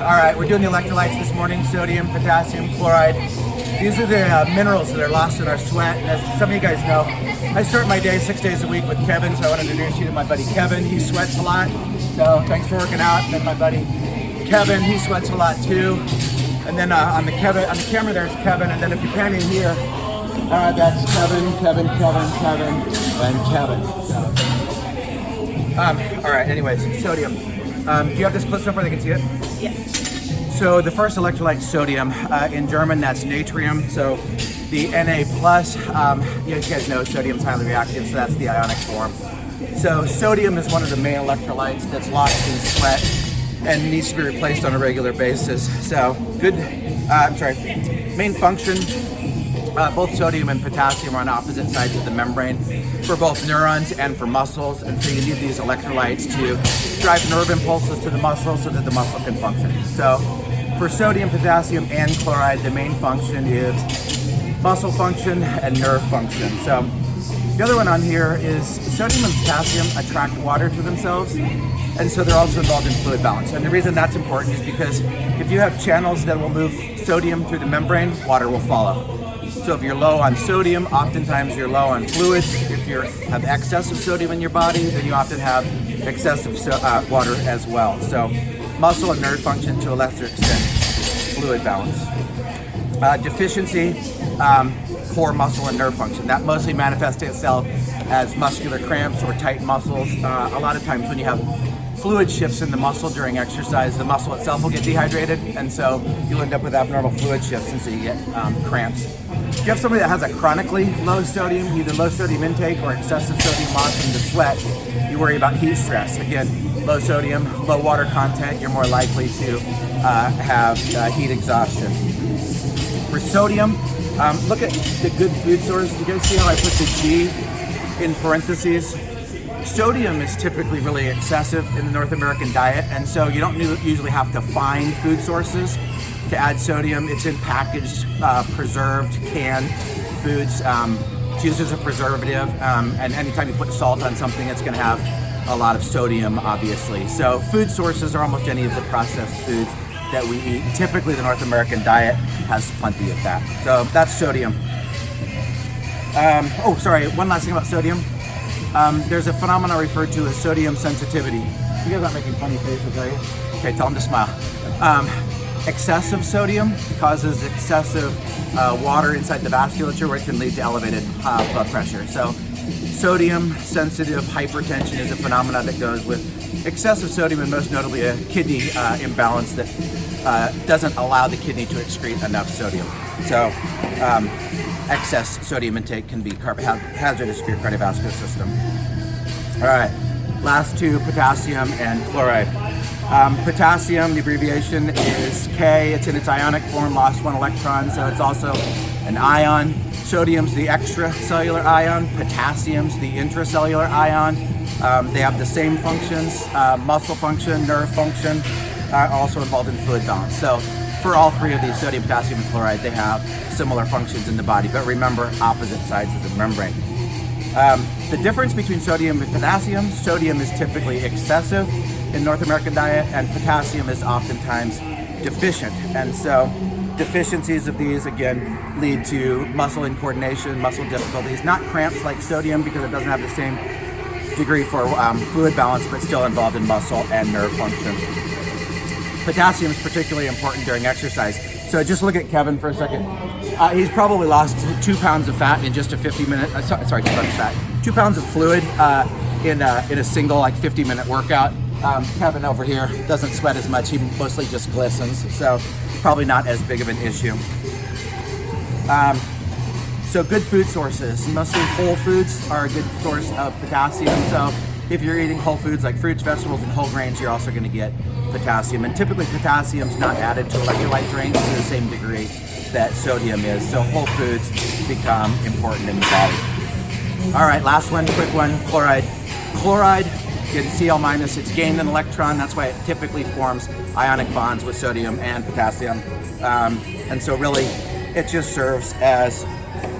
All right, we're doing the electrolytes this morning, sodium, potassium, chloride. These are the minerals that are lost in our sweat. And as some of you guys know, I start my day 6 days a week with Kevin, so I want to introduce you to my buddy Kevin. He sweats a lot, so thanks for working out. And then my buddy Kevin, he sweats a lot too. And then on the camera there's Kevin, and then if you pan in here, that's Kevin, and Kevin. All right, anyways, sodium. Do you have this close enough where they can see it? Yes. So the first electrolyte, sodium. In German, that's natrium. So the Na+, you guys know sodium's highly reactive, so that's the ionic form. So sodium is one of the main electrolytes that's lost in sweat and needs to be replaced on a regular basis. So main function, both sodium and potassium are on opposite sides of the membrane for both neurons and for muscles, and so you need these electrolytes to drive nerve impulses to the muscle so that the muscle can function. So for sodium, potassium, and chloride, the main function is muscle function and nerve function. So the other one on here is sodium and potassium attract water to themselves, and so they're also involved in fluid balance. And the reason that's important is because if you have channels that will move sodium through the membrane, water will follow. So if you're low on sodium, oftentimes you're low on fluids. If you have excess of sodium in your body, then you often have excessive water as well. So muscle and nerve function, to a lesser extent, fluid balance. Deficiency, poor muscle and nerve function. That mostly manifests itself as muscular cramps or tight muscles. A lot of times when you have fluid shifts in the muscle during exercise, the muscle itself will get dehydrated, and so you'll end up with abnormal fluid shifts, and so you get cramps. If you have somebody that has a chronically low sodium, either low sodium intake or excessive sodium loss in the sweat, you worry about heat stress. Again, low sodium, low water content, you're more likely to have heat exhaustion. For sodium, look at the good food source. Do you guys see how I put the G in parentheses? Sodium is typically really excessive in the North American diet, and so you don't usually have to find food sources to add sodium. It's in packaged, preserved, canned foods. It's used as a preservative, and anytime you put salt on something, it's going to have a lot of sodium, obviously. So food sources are almost any of the processed foods that we eat. Typically, the North American diet has plenty of that. So that's sodium. One last thing about sodium. There's a phenomenon referred to as sodium sensitivity. You guys aren't making funny faces, are you? Okay, tell them to smile. Excessive sodium causes excessive water inside the vasculature, where it can lead to elevated blood pressure. So sodium sensitive hypertension is a phenomenon that goes with excessive sodium, and most notably a kidney imbalance that doesn't allow the kidney to excrete enough sodium. So excess sodium intake can be hazardous for your cardiovascular system. All right, last two, potassium and chloride. Potassium, the abbreviation is K. It's in its ionic form, lost one electron, so it's also an ion. Sodium's the extracellular ion, potassium's the intracellular ion. They have the same functions, muscle function, nerve function, also involved in fluid balance. So for all three of these, sodium, potassium, and chloride, they have similar functions in the body, but remember, opposite sides of the membrane. The difference between sodium and potassium: sodium is typically excessive in North American diet, and potassium is oftentimes deficient. And so deficiencies of these, again, lead to muscle incoordination, muscle difficulties, not cramps like sodium because it doesn't have the same degree for fluid balance, but still involved in muscle and nerve function. Potassium is particularly important during exercise. So just look at Kevin for a second. He's probably lost 2 pounds of fat in just a 50-minute, 2 pounds of fluid in a single 50-minute workout. Kevin over here doesn't sweat as much. He mostly just glistens, so probably not as big of an issue. So good food sources, mostly whole foods are a good source of potassium. So if you're eating whole foods like fruits, vegetables, and whole grains, you're also going to get potassium. And typically potassium's not added to electrolyte drinks to the same degree that sodium is. So whole foods become important in the body. All right, last one, quick one, chloride. Chloride, in Cl-, it's gained an electron. That's why it typically forms ionic bonds with sodium and potassium. And so really, it just serves as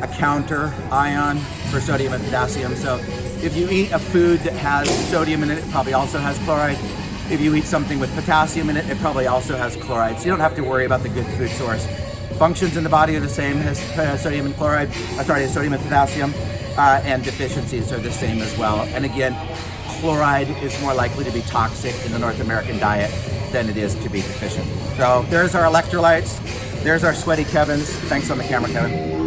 a counter ion for sodium and potassium. So if you eat a food that has sodium in it, it probably also has chloride. If you eat something with potassium in it, it probably also has chloride. So you don't have to worry about the good food source. Functions in the body are the same as sodium and chloride, sodium and potassium, and deficiencies are the same as well. And again, chloride is more likely to be toxic in the North American diet than it is to be deficient. So there's our electrolytes. There's our sweaty Kevins. Thanks on the camera, Kevin.